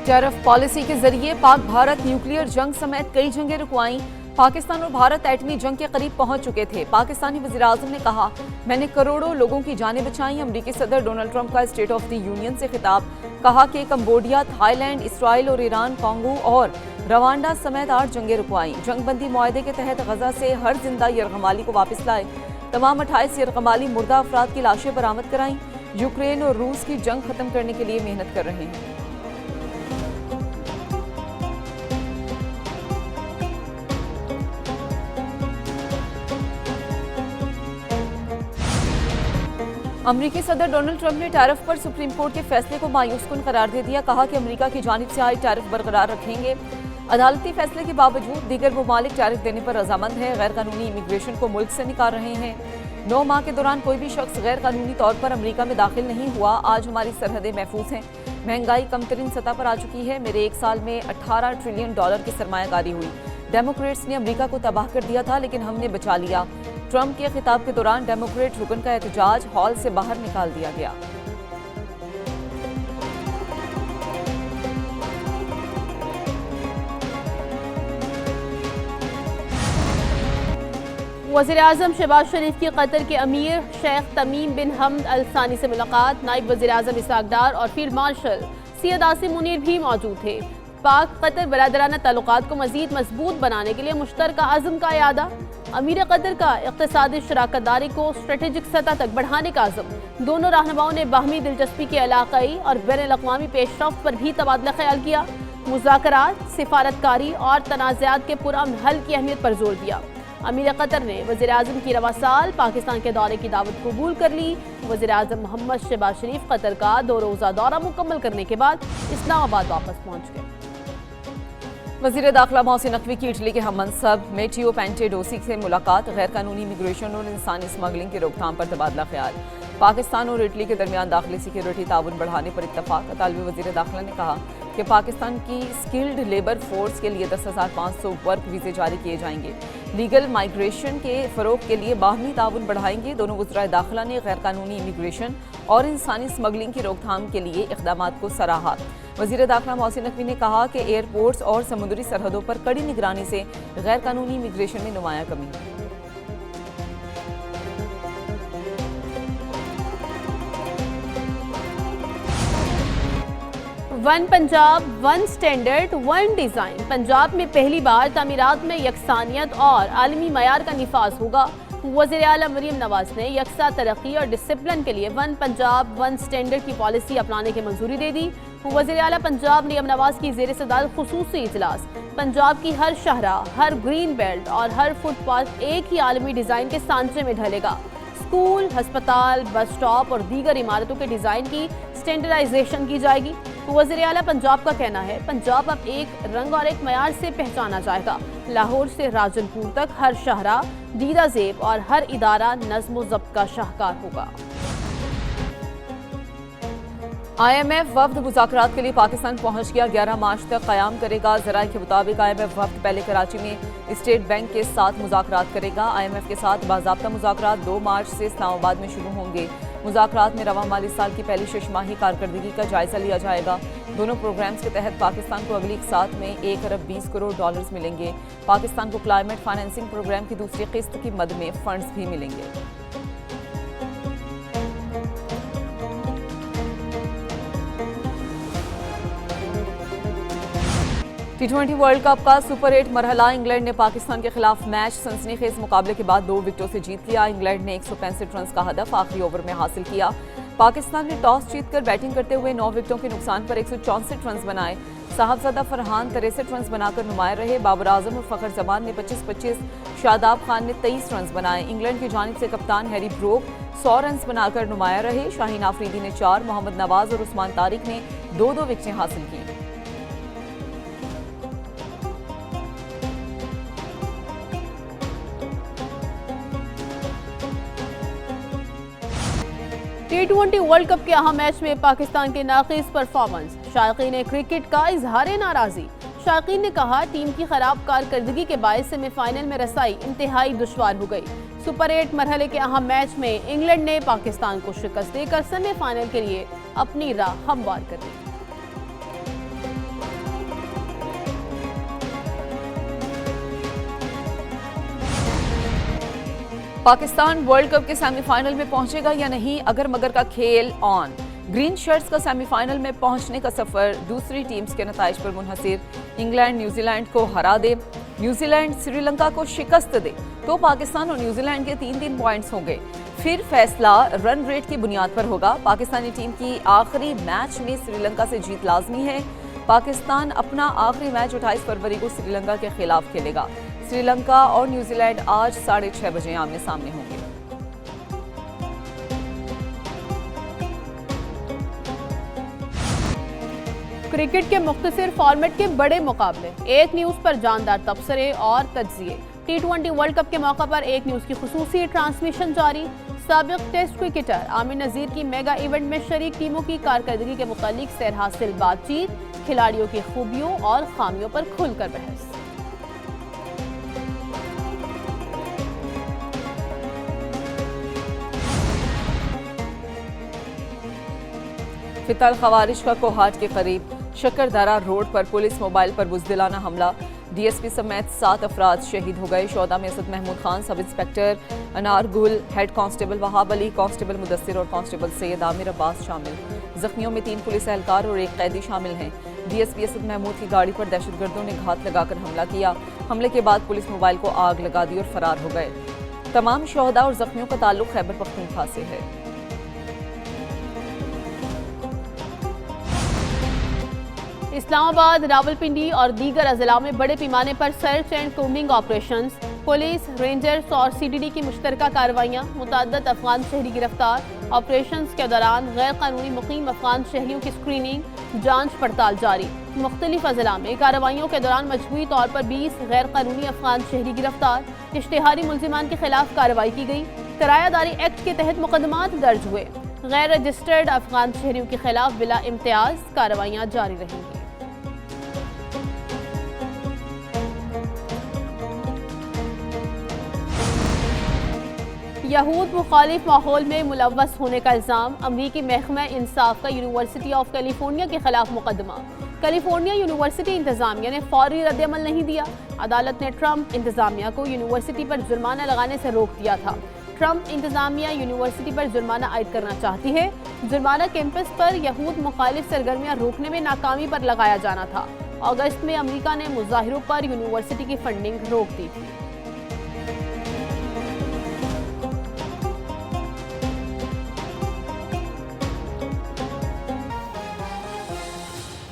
Tariff policy के जरिए Pak Bharat nuclear जंग समेत कई जंगें रुकवाईं। पाकिस्तान और भारत एटमी जंग के करीब पहुंच चुके थे। पाकिस्तानी वज़ीर-ए-आज़म ने कहा, मैंने करोड़ों लोगों की जानें बचाई। अमेरिकी सदर डोनाल्ड ट्रंप का स्टेट ऑफ द यूनियन से खिताब। कहा कि कंबोडिया, थाईलैंड, इसराइल और ईरान, कांगो और रवांडा समेत 8 जंगें रुकवाईं। जंगबंदी मुआहदे के तहत गजा से हर जिंदा यरगमाली को वापस लाए। तमाम 28 यरगमाली मुर्दा अफराद की लाशें बरामद कराईं। यूक्रेन और रूस की जंग खत्म करने के लिए मेहनत कर रहे हैं। अमेरिकी सदर डोनाल्ड ट्रंप ने टैरिफ पर सुप्रीम कोर्ट के फैसले को मायूसकुन करार दे दिया। कहा कि अमेरिका की जानिब से आए टैरिफ बरकरार रखेंगे। अदालती फैसले के बावजूद दीगर ममालिक टैरिफ देने पर रजामंद है। गैर कानूनी इमिग्रेशन को मुल्क से निकाल रहे हैं। 9 माह के दौरान कोई भी शख्स गैर कानूनी तौर पर अमेरिका में दाखिल नहीं हुआ। आज हमारी सरहदें महफूज हैं। महंगाई कम तरीन सतह पर आ चुकी है। मेरे 1 साल में $18 ट्रिलियन की सरमायाकारी हुई। डेमोक्रेट्स ने अमेरिका को तबाह कर दिया था, लेकिन हमने बचा लिया। ट्रंप के खिताब के दौरान डेमोक्रेट रुकन का एहतजाज हॉल से बाहर निकाल दिया गया। वज़ीर-ए-आज़म शहबाज शरीफ की कतर के अमीर शेख तमीम बिन हमद अल सानी से मुलाकात। नायब वज़ीर-ए-आज़म इसहाक डार और फील्ड मार्शल सैयद आसिम मुनीर भी मौजूद थे। पाक कतर बरादराना ताल्लुकात को मज़ीद मजबूत बनाने के लिए मुश्तरका अज़्म का यादा। अमीर कतर का इक़्तिसादी शराकतदारी को स्ट्रेटेजिक सतह तक बढ़ाने का अज़्म। दोनों रहनुमाओं ने बाहमी दिलचस्पी के इलाक़ाई और बैनुल-अक़वामी पेशरफ़्त पर भी तबादला ख्याल किया। मुज़ाकरात, सिफारतकारी और तनाज़ात के पुरअमन हल की अहमियत पर जोर दिया। अमीर कतर ने वज़ीर-ए-आज़म की रवा साल पाकिस्तान के दौरे की दावत कबूल कर ली। वज़ीर-ए-आज़म मोहम्मद शहबाज शरीफ कतर का 2 रोज़ा दौरा मुकम्मल करने के बाद इस्लामाबाद वापस पहुँच गए। वज़ीर दाखिला मोहसिन नकवी की इटली के हम मनसब मेटियो पेंटेडोसी से मुलाकात। गैर कानूनी इमिग्रेशन और इंसानी स्मगलिंग की रोकथाम पर तबादला ख्याल। पाकिस्तान और इटली के दरमियान दाखिली सिक्योरिटी ताउन बढ़ाने पर इत्तफाक। इतालवी वज़ीर दाखिला ने कहा कि पाकिस्तान की स्किल्ड लेबर फोर्स के लिए 10,500 वर्क वीज़े जारी किए जाएंगे। लीगल माइग्रेशन के फ़रोग के लिए बाहमी ताउन बढ़ाएंगे। दोनों वज़ीर दाखिला ने गैर कानूनी इमिग्रेशन और इंसानी स्मगलिंग की रोकथाम के लिए इक़दामात को सराहा। वज़ीर दाखिला मोहसिन नकवी ने कहा कि एयरपोर्ट्स और समुद्री सरहदों पर कड़ी निगरानी से गैर कानूनी इमिग्रेशन में नुमाया कमी। One Punjab, one standard, one design. Punjab में पहली बार तामीरात में यकसानियत और आलमी मयार का निफाज होगा। वज़ीर आला मरीम नवाज ने यकसा तरक्की और डिसिप्लिन के लिए वन पंजाब वन स्टैंडर्ड की पॉलिसी अपनाने की मंजूरी दे दी। वज़ीर आला पंजाब मरीम नवाज की ज़ेर सदारत खुसूसी इजलास। पंजाब की हर शहरा, हर ग्रीन बेल्ट और हर फुटपाथ एक ही आलमी डिज़ाइन के सांचे में ढलेगा। स्कूल, अस्पताल, बस स्टॉप और दीगर इमारतों के डिज़ाइन की स्टैंडर्डाइजेशन की जाएगी। वज़ीर आला पंजाब का कहना है, पंजाब अब एक रंग और एक मयार से पहचाना जाएगा। लाहौर से राजनपुर तक हर शहरा दीदा ज़ेब और हर इदारा नज़्म व ज़ब्त का शाहकार होगा। IMF वफ्द मुज़ाकरात के लिए पाकिस्तान पहुंच गया। 11 मार्च तक क़याम करेगा। ज़राए के मुताबिक IMF वफ्द पहले कराची में स्टेट बैंक के साथ मुज़ाकरात करेगा। IMF के साथ बाज़ाब्ता मुज़ाकरात 2 मार्च से इस्लामाबाद में शुरू होंगे। मुज़ाकरात में रवा माली साल की पहली शशमाही कारकर्दगी का जायज़ा लिया जाएगा। दोनों प्रोग्राम्स के तहत पाकिस्तान को अगली साल में $1 अरब 20 करोड़ मिलेंगे। पाकिस्तान को क्लाइमेट फाइनेंसिंग प्रोग्राम की दूसरी किस्त की मद में फंड्स भी मिलेंगे। T20 वर्ल्ड कप का सुपर 8 मरहला। इंग्लैंड ने पाकिस्तान के खिलाफ मैच सनसनीखेज मुकाबले के बाद 2 विकेटों से जीत लिया। इंग्लैंड ने 165 रन का हदफ आखिरी ओवर में हासिल किया। पाकिस्तान ने टॉस जीतकर बैटिंग करते हुए 9 विकेटों के नुकसान पर 164 रन बनाए। साहबजादा फरहान 63 रन बनाकर नुमाया रहे। बाबर आजम और फ़खर जमान ने 25-25, शादाब खान ने 23 रन बनाए। इंग्लैंड की जानिब से कप्तान हैरी ब्रोक 100 रन बनाकर नुमाया रहे। शाहीन आफरीदी ने 4, मोहम्मद नवाज और उस्मान तारिक ने 2-2 विकेटें हासिल की। T20 वर्ल्ड कप के अहम मैच में पाकिस्तान के नाक़िस परफॉर्मेंस। शायकीन क्रिकेट का इजहार नाराज़ी। शायकीन ने कहा, टीम की खराब कारकर्दगी के बायस सेमीफाइनल में रसाई इंतहाई दुश्वार हो गई। सुपर 8 मरहले के अहम मैच में इंग्लैंड ने पाकिस्तान को शिकस्त देकर सेमीफाइनल के लिए अपनी राह हमवार कर दी। पाकिस्तान वर्ल्ड कप के सेमीफाइनल में पहुंचेगा या नहीं, अगर मगर का खेल ऑन। ग्रीन शर्ट्स का सेमीफाइनल में पहुंचने का सफर दूसरी टीम्स के नताइज पर मुनहसिर। इंग्लैंड न्यूजीलैंड को हरा दे, न्यूजीलैंड श्रीलंका को शिकस्त दे तो पाकिस्तान और न्यूजीलैंड के 3-3 पॉइंट्स होंगे। फिर फैसला रन रेट की बुनियाद पर होगा। पाकिस्तानी टीम की आखिरी मैच में श्रीलंका से जीत लाजमी है। पाकिस्तान अपना आखिरी मैच 28 फरवरी को श्रीलंका के खिलाफ खेलेगा। श्रीलंका और न्यूजीलैंड आज 6:30 बजे आमने सामने होंगे। क्रिकेट के मुख्तसर फॉर्मेट के बड़े मुकाबले, एक न्यूज़ पर जानदार तबसरे और तज्जिए। T20 वर्ल्ड कप के मौका पर एक न्यूज़ की खुसूसी ट्रांसमिशन जारी। साबिक टेस्ट क्रिकेटर आमिर नज़ीर की मेगा इवेंट में शरीक टीमों की कारकर्दगी के मुतालिक सैर हासिल बातचीत, खिलाड़ियों की खूबियों और खामियों पर खुलकर बहस। फितल खवारिश का कोहाट के करीब शक्करदरा रोड पर पुलिस मोबाइल पर बुज़दिलाना हमला, डीएसपी समेत 7 अफराद शहीद हो गए। शोदा में असद महमूद खान, सब इंस्पेक्टर अनार गुल, head constable Wahab Ali, constable Mudassir और कांस्टेबल सैयद आमिर अब्बास शामिल। जख्मियों में 3 पुलिस एहलकार और 1 कैदी शामिल हैं। डीएसपी असद महमूद की गाड़ी पर दहशतगर्दों ने घात लगाकर हमला किया। हमले के बाद पुलिस मोबाइल को आग लगा दी और फरार हो गए। तमाम शोहदा और जख्मियों का ताल्लुक खैबर पख्तूनख्वा से है। इस्लामाबाद, रावलपिंडी और दीगर अजला में बड़े पैमाने पर search and combing operations, police, rangers और सीडीडी की मुश्तरका कार्रवाइयाँ, मुतअद्दिद अफगान शहरी गिरफ्तार। ऑपरेशंस के दौरान गैर कानूनी मुकीम अफगान शहरियों की स्क्रीनिंग, जांच पड़ताल जारी। मुख्तलिफ अजला में कार्रवाइयों के दौरान मजमूई तौर पर 20 गैर कानूनी अफगान शहरी गिरफ्तार। इश्तिहारी मुल्जिमान के खिलाफ कार्रवाई की गई। किरायादारी एक्ट के तहत मुकदमात दर्ज हुए। गैर रजिस्टर्ड अफगान शहरियों के खिलाफ बिला इम्तियाज कार्रवाइयाँ जारी रहेंगी। यहूद मुखालिफ माहौल में मुलव्वस होने का इल्ज़ाम, अमरीकी महकमा इंसाफ का यूनिवर्सिटी ऑफ कैलिफोर्निया के खिलाफ मुकदमा। कैलिफोर्निया यूनिवर्सिटी इंतजामिया ने फौरी रद्दअमल नहीं दिया। अदालत ने ट्रंप इंतजामिया को यूनिवर्सिटी पर जुर्माना लगाने से रोक दिया था। ट्रंप इंतजामिया यूनिवर्सिटी पर जुर्माना आयद करना चाहती है। जुर्माना कैंपस पर यहूद मुखालिफ सरगर्मियां रोकने में नाकामी पर लगाया जाना था। अगस्त में अमेरिका ने मुजाहिरों पर यूनिवर्सिटी की फंडिंग रोक दी थी।